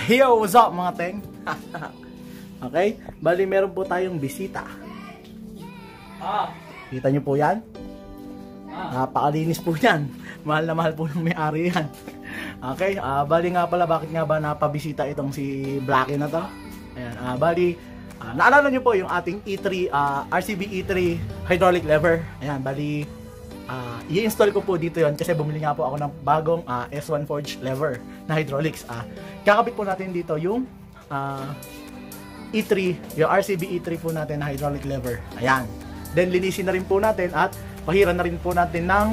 Yo, what's up mga teng? Okay, bali meron po tayong bisita. Kita nyo po yan? Napakalinis po yan. Mahal na mahal po ng may-ari yan. Okay, bali nga pala, bakit nga ba napabisita itong si Blackie na to? Ayan, bali, naalala nyo po yung ating E3, RCB E3 hydraulic lever. Ayan, bali, i-install ko po dito yon kasi bumili nga po ako ng bagong S1 Forge lever na hydraulics. Kakabit po natin dito yung E3, yung RCB E3 po natin na hydraulic lever. Ayan. Then linisin na rin po natin at pahiran na rin po natin ng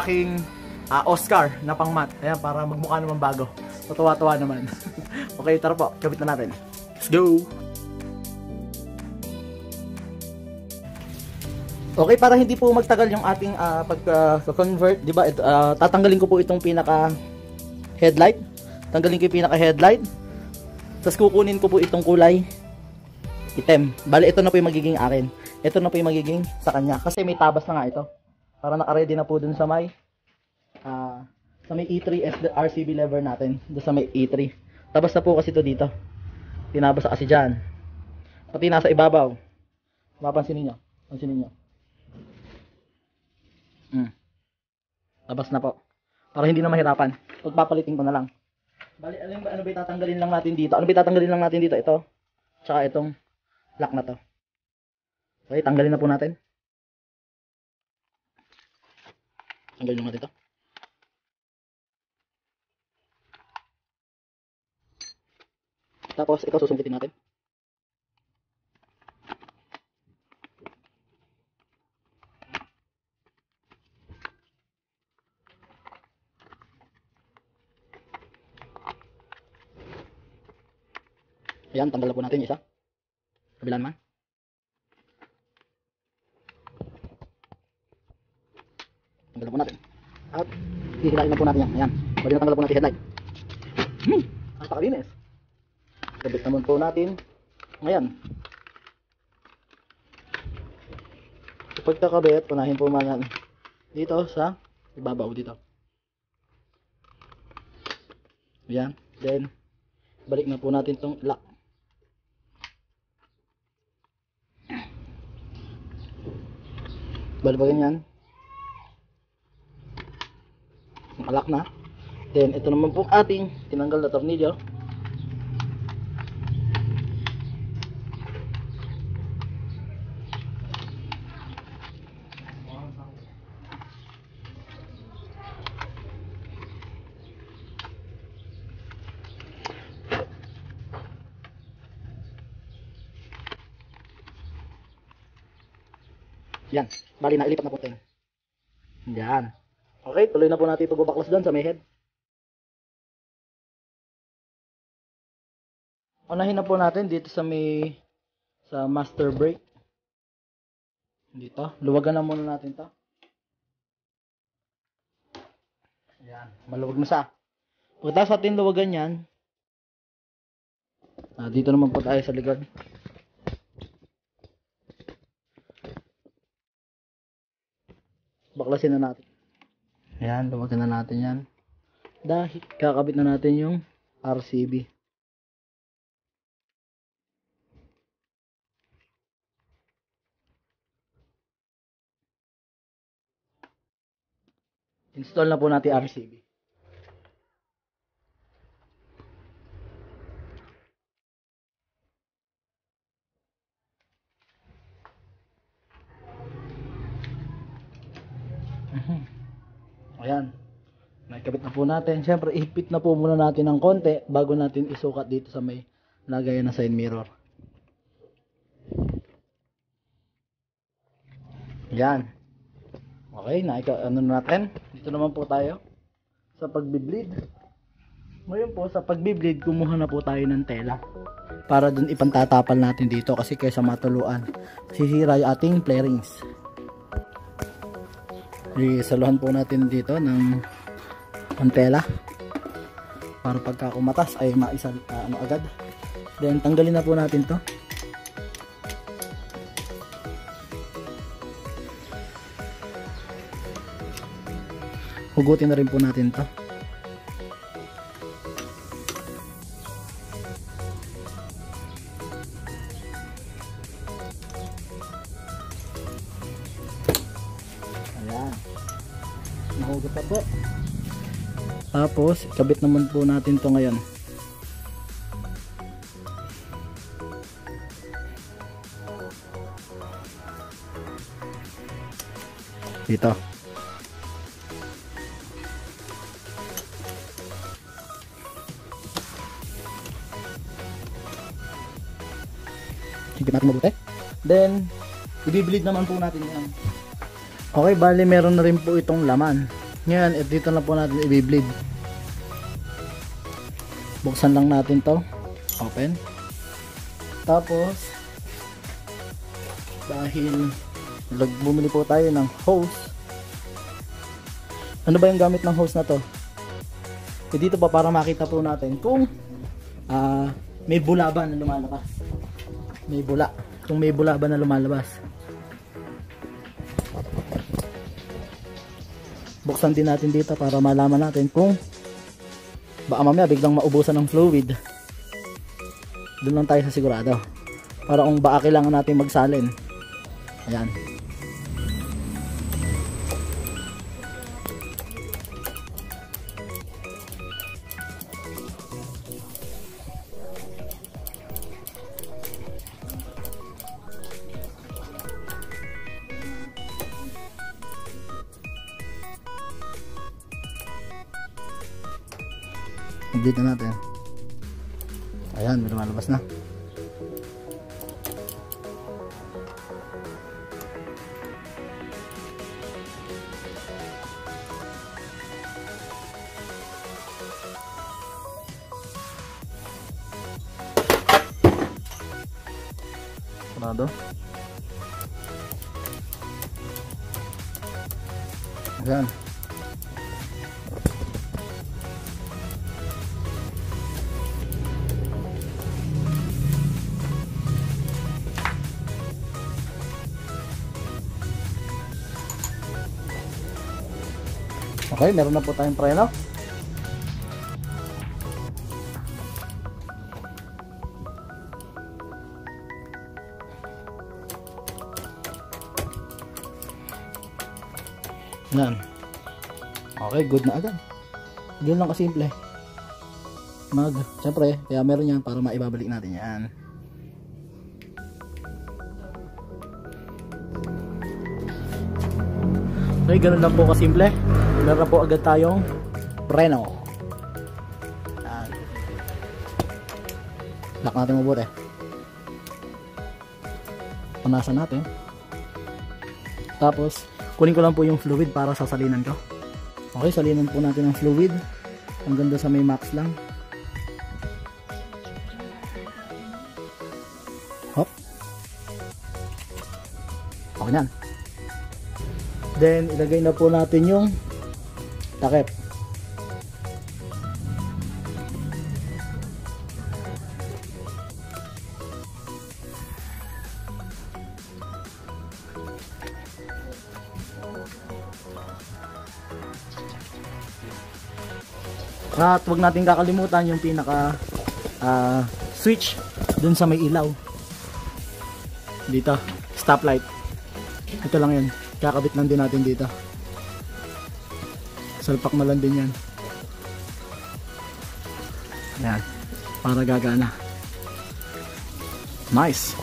aking Oscar na pang mat. Ayan, para magmukha naman bago. Tuwa-tuwa naman. Okay, tara po, kabit na natin. Let's go! Okay, para hindi po magtagal yung ating pag-convert, di ba? Tatanggalin ko po itong pinaka headlight. Tanggalin ko yung pinaka headlight. Tapos kukunin ko po itong kulay item. Bali, ito na po yung magiging akin. Ito na po yung magiging sa kanya. Kasi may tabas na nga ito. Para naka-ready na po dun sa may E3 RCB lever natin. Dun sa may E3. Tabas na po kasi ito dito. Tinabas kasi dyan. Pati nasa ibabaw. Mapansinin nyo. Pansinin nyo. Tabas na po. Para hindi na mahirapan. Pagpapalitin ko na lang. Bali, ano ba tatanggalin lang natin dito? Ano ba tatanggalin lang natin dito? Ito. Tsaka itong lock na to. Okay, tanggalin na po natin. Tanggalin natin ito. Tapos, ito susungkitin natin. Ayan, tanggal na po natin yung isa. Kabila naman. Tanggal na po natin. At hihilain na po natin yan. Ayan, bali na tanggal na po natin headlight. Napakalinis. Kabit naman po natin. Ayan. Kapag kakabit, punahin po man dito sa ibabaw dito. Ayan. Then, balik na po natin itong lock. Bali pa ganyan. Nakalak na. Then, ito naman po ating tinanggal na tornilyo. Yan. Bali na, ilipat na po tayo. Yan. Okay, tuloy na po natin pagbabaklas doon sa may head. Unahin na po natin dito sa may master brake. Dito. Luwagan na muna natin to. Yan. Maluwag na siya. Pagkatapos atin luwagan yan, dito naman po tayo sa likod. Baklasin na natin. Ayan, luwagan na natin yan. Dahil kakabit na natin yung RCB. Install na po natin RCB. Ayan. Nakikabit na po natin. Siyempre, ihigpit na po muna natin ng konti bago natin isukat dito sa may lagayan na side mirror. Ayan. Okay, ano natin. Dito naman po tayo sa pagbi-bleed. Ngayon po, sa pagbi-bleed, kumuha na po tayo ng tela para dun ipantatapal natin dito kasi kaysa matuluan, sisira yung ating flarings. Isaluhan po natin dito ng tela para pagka kumatas ay maisal agad. Then tanggalin na po natin to. Hugutin na rin po natin to. Hugot pa po. Tapos, kabit naman po natin to ngayon. Dito. Higit natin mabuti. Then, i-bleed naman po natin yan. Okay, bali meron na rin po itong laman. Ngayon, dito na po natin i-bleed. Buksan lang natin to. Open. Tapos, dahil bumili po tayo ng hose. Ano ba yung gamit ng hose na to? Dito pa para makita po natin kung may bula ba na lumalabas. May bula. Kung may bula ba na lumalabas. Buksan din natin dito para malaman natin kung baka mamaya biglang maubusan ng fluid. Doon lang tayo sa sigurado. Para kung baka kailangan natin magsalin. Ayan. Dito natin. Ayan, may lumalabas na. Sarado. Ayan. Okay, meron na po tayong preno. Yan. Okay, good na agad. Ganyan lang kasimple. Siyempre, kaya meron yan para maibabalik natin yan. Okay, ganun lang po kasimple. Meron po agad tayong preno. Yan. Lock natin mabuti. Punasan natin. Tapos, kunin ko lang po yung fluid para sa salinan ko. Okay, salinan po natin ang fluid. Ang ganda sa may max lang. Hop. Okay na. Then, ilagay na po natin yung takip. At huwag natin kakalimutan yung pinaka switch dun sa may ilaw. Dito, stoplight. Ito lang yan. Kakabit lang din natin dito. Salpak na lang din yan. Ayan. Para gagana. Nice.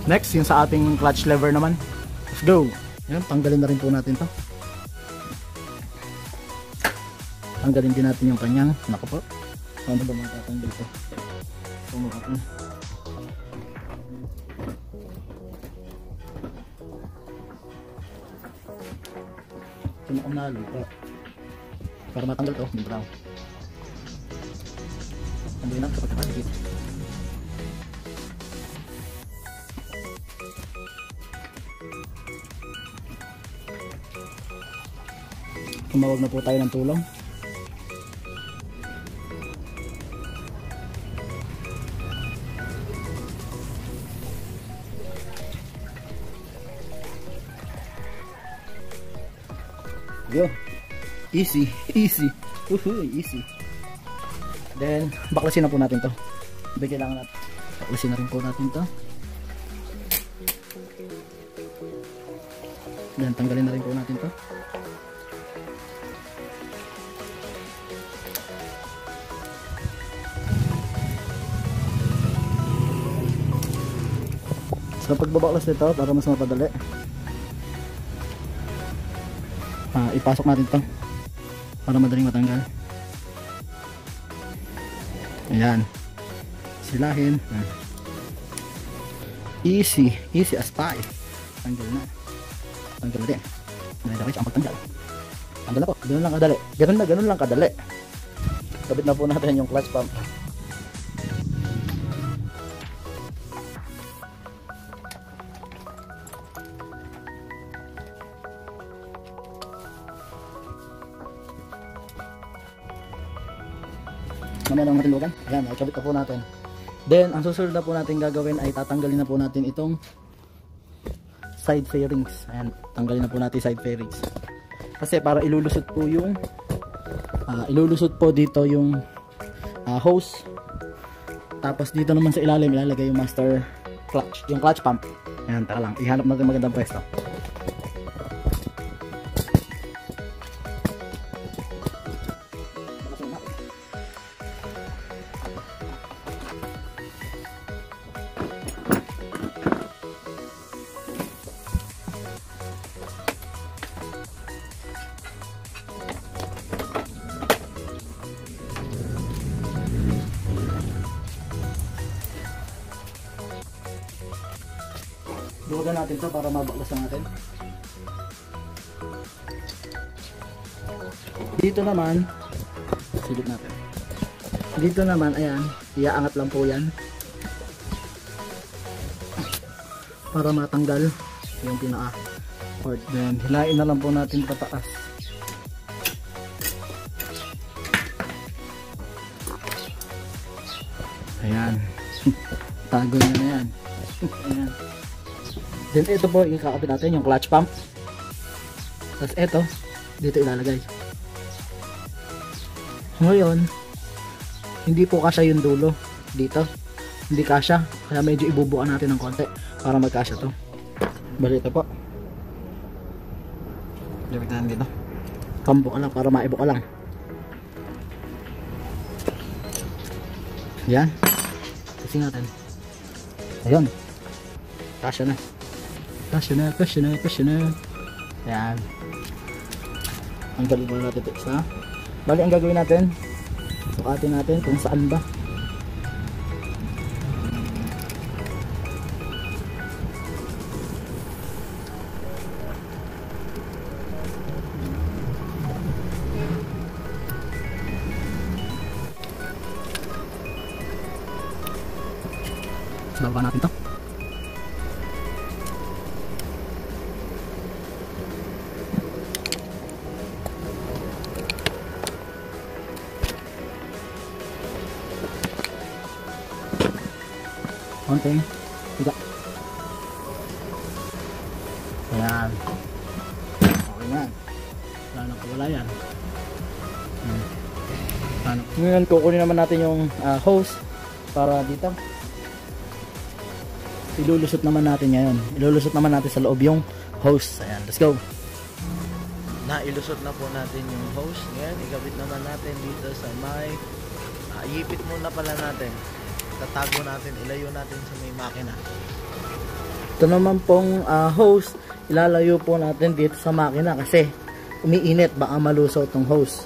Next, yung sa ating clutch lever naman. Let's go. Ayan, tanggalin na rin po natin to. Tanggalin din natin yung kanyang. Naku po. Paano ba matatanggal ito? Pumukat na. Sumakam na lupa. Para matanggal ito, may brown. Tanggalin natin sa pagkakalikit. Tumawag na po tayo ng tulong. Yo, easy, easy. Easy. Then, baklasin na po natin to. Hindi kailangan natin. Baklasin na rin po natin to. Then, tanggalin na rin po natin to. So pagbabaklas nito para mas mapadali, ipasok natin to para madaling matanggal. Ayan, silahin. Easy as pie. Tanggal na. Tanggal na din. Nalilaki siya ang pagtanggal. Tanggal na po. Ganun lang kadali. Ganun lang kadali. Kabit na po natin yung clutch pump. Mamaya lang natin lugan. Ayan, nakikabit na po natin. Then, ang susunod na po natin gagawin ay tatanggalin na po natin itong side fairings. Ayan, tanggalin na po natin side fairings. Kasi para ilulusot po dito yung hose. Tapos dito naman sa ilalim ilalagay yung master clutch, yung clutch pump. Ayan, taka lang. Ihanap natin magandang pwesto. Luwagan natin to para mabaklas natin. Dito naman, silip natin. Dito naman, ayan, iaangat lang po yan para matanggal yung pinaka cord. Then, hilain na lang po natin pataas. Ayan. Tago na yan. Ayan. Then ito po ikakapit natin yung clutch pump. Tapos ito dito ilalagay. Ngayon hindi po kasya yung dulo dito. Hindi kasya. Kaya medyo ibubuan natin ng konti para magkasya to. Bali ito po. Lapit natin dito. Kambo ka lang para maibo ka lang. Yan. Kasi natin. Ayun. Kasya na. Kasya na. Ayan. Ang galing muna natin ito isa. Bali ang gagawin natin, sukatin natin kung saan ba. Baba natin to. Konting tiga. Ayan. Okay yan. Wala nang kawala yan. Ngayon kukunin naman natin yung hose para dito. Ilulusot naman natin ngayon. Ilulusot naman natin sa loob yung hose. Ayan, let's go. Nailusot na po natin yung hose. Ngayon, ikabit naman natin dito sa may iipit muna pala natin. Tatago natin, ilayo natin sa may makina. Ito naman pong hose, ilalayo po natin dito sa makina kasi umiinit, baka malusaw itong hose.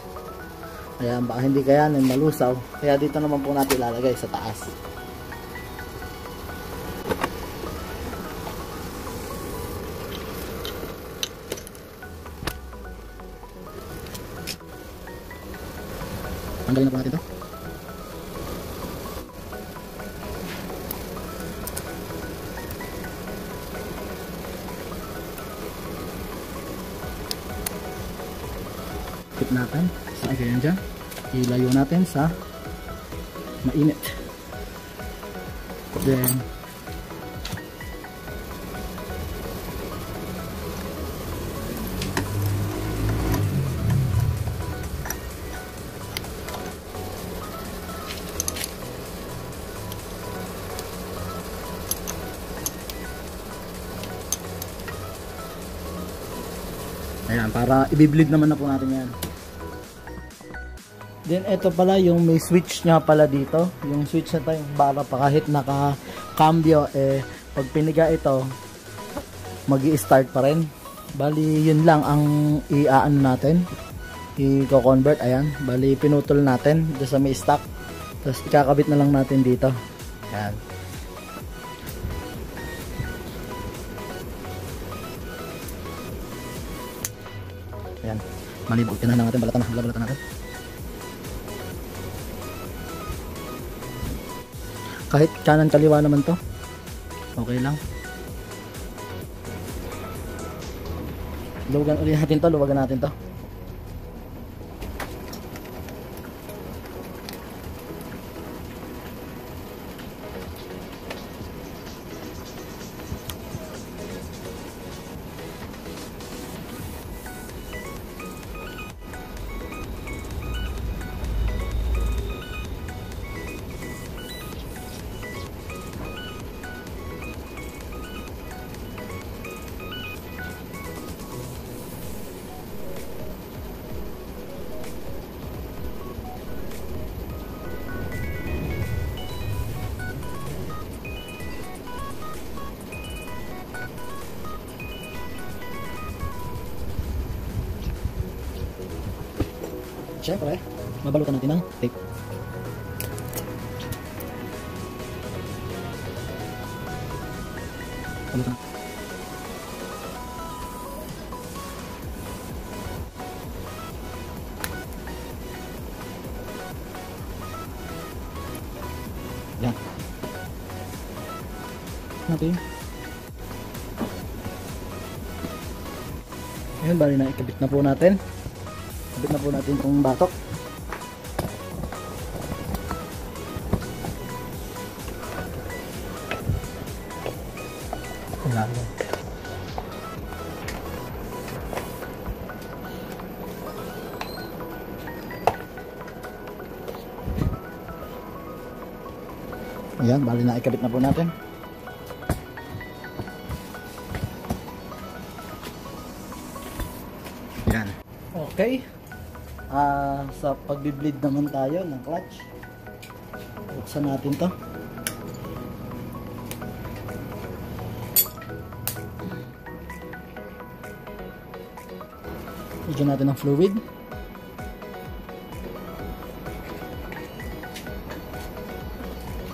Ayan, baka hindi kayanin malusaw. Kaya dito naman po natin ilalagay sa taas. Tanggalin na po natin ito. Tip natin sa ganyan dyan. Ilayo natin sa mainit. Then ayan, para i-bleed naman na po natin yan. Then ito pala yung may switch nya pala dito. Yung switch na tayo para pa kahit naka-cambio pag piniga ito, magi-start pa rin. Bali, yun lang ang i-aano natin. I-convert, ayan. Bali, pinutol natin doon sa may stock. Tapos, ikakabit na lang natin dito. Ayan. Ayan. Malibog. Tinahan na natin. Balatan natin. Kahit kanan kaliwa naman to. Okay lang. Luwagan ulit natin to. Luwagan natin to. Siyempre, mabalutan natin ng tape. Balutan. Yan. Natin. Ayan, bali na ikabit na po natin. Kabit na po natin itong batok. Ayan, bali na ikabit na po natin. Ayan. Okay. Sa pagbi-bleed naman tayo ng clutch, buksan natin to. Lagyan natin ng fluid.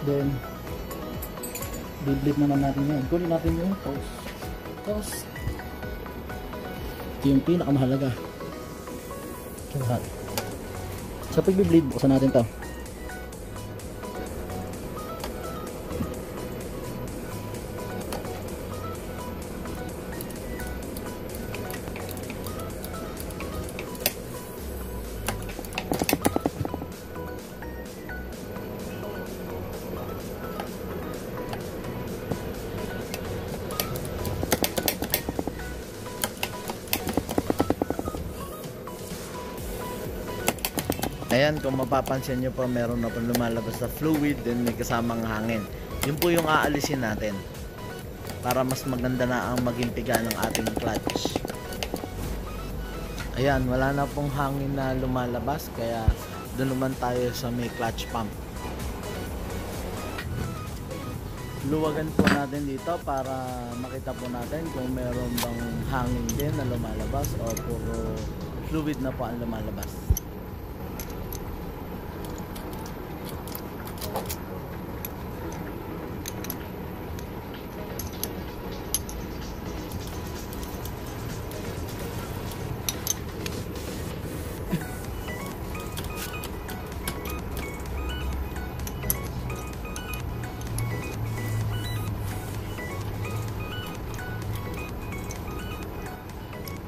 Then bi-bleed naman natin yan. Kunin natin yung hose. Tapos ito yung pinakamahalaga. Sa pag-bleed, buksan natin to. Ayan, kung mapapansin nyo po, meron na po lumalabas na fluid, then may kasamang hangin. Yun po yung aalisin natin para mas maganda na ang maging piga ng ating clutch. Ayan, wala na pong hangin na lumalabas, kaya doon naman tayo sa may clutch pump. Luwagan po natin dito para makita po natin kung meron bang hangin din na lumalabas o puro fluid na po ang lumalabas.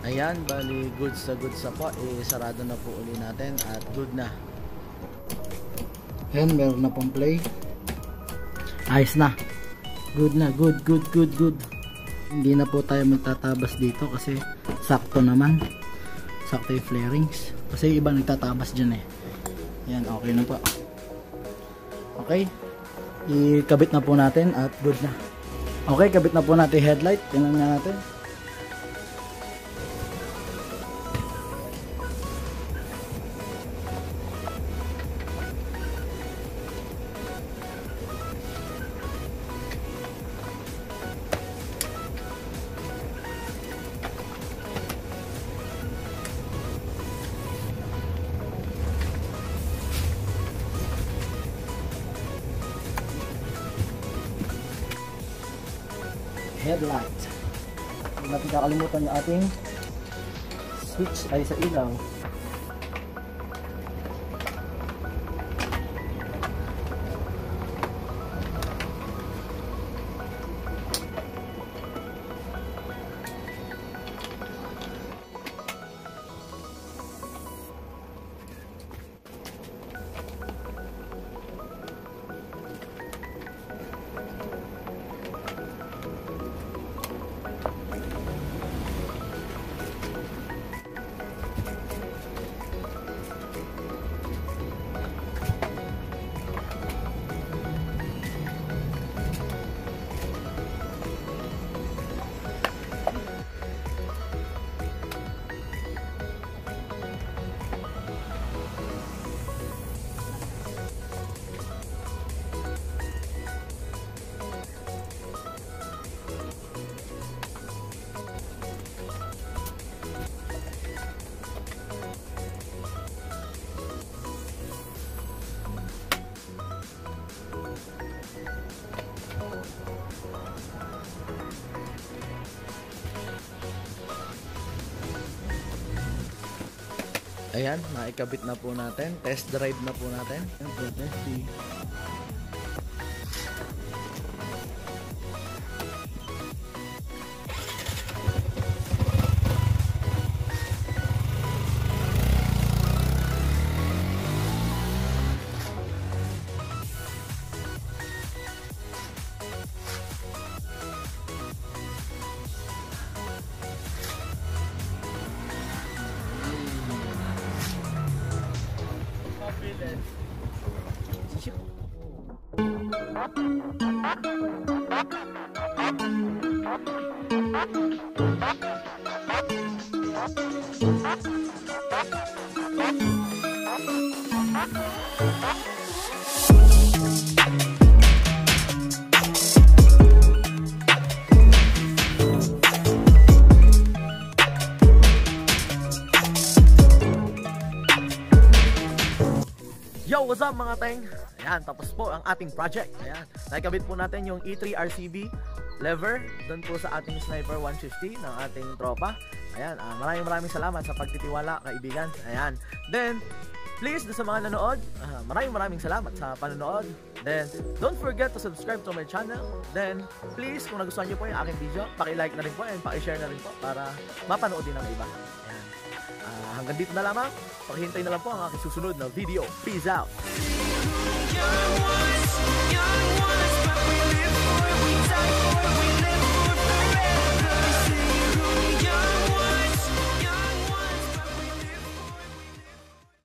Ayan, bali goods na po, sarado na po uli natin at good na. Ayan, meron na pong play. Ayos na. Good na, good. Hindi na po tayo magtatabas dito kasi sakto naman. Sakto yung flarings. Kasi iba nagtatabas dyan eh. Ayan, okay na po. Okay. Ikabit na po natin at good na. Okay, kabit na po natin headlight. Tingnan nga natin. headlight. Hindi natin kakalimutan yung ating switch ay sa ilaw. Ayan, naikabit na po natin. Test drive na po natin. Yo, what's up mga teng? Ayan, tapos po ang ating project. Ayan, nakikabit po natin yung E3 RCB lever doon po sa ating Sniper 150 ng ating tropa. Ayan, maraming salamat sa pagtitiwala, kaibigan. Ayan, then please, sa mga nanood, maraming salamat sa panonood. Then, don't forget to subscribe to my channel. Then, please, kung nagustuhan nyo po yung aking video, paki-like na rin po and paki-share na rin po para mapanood din ng iba. Ayan. Hanggang dito na lamang. Pakihintay na lang po ang aking susunod na video. Peace out!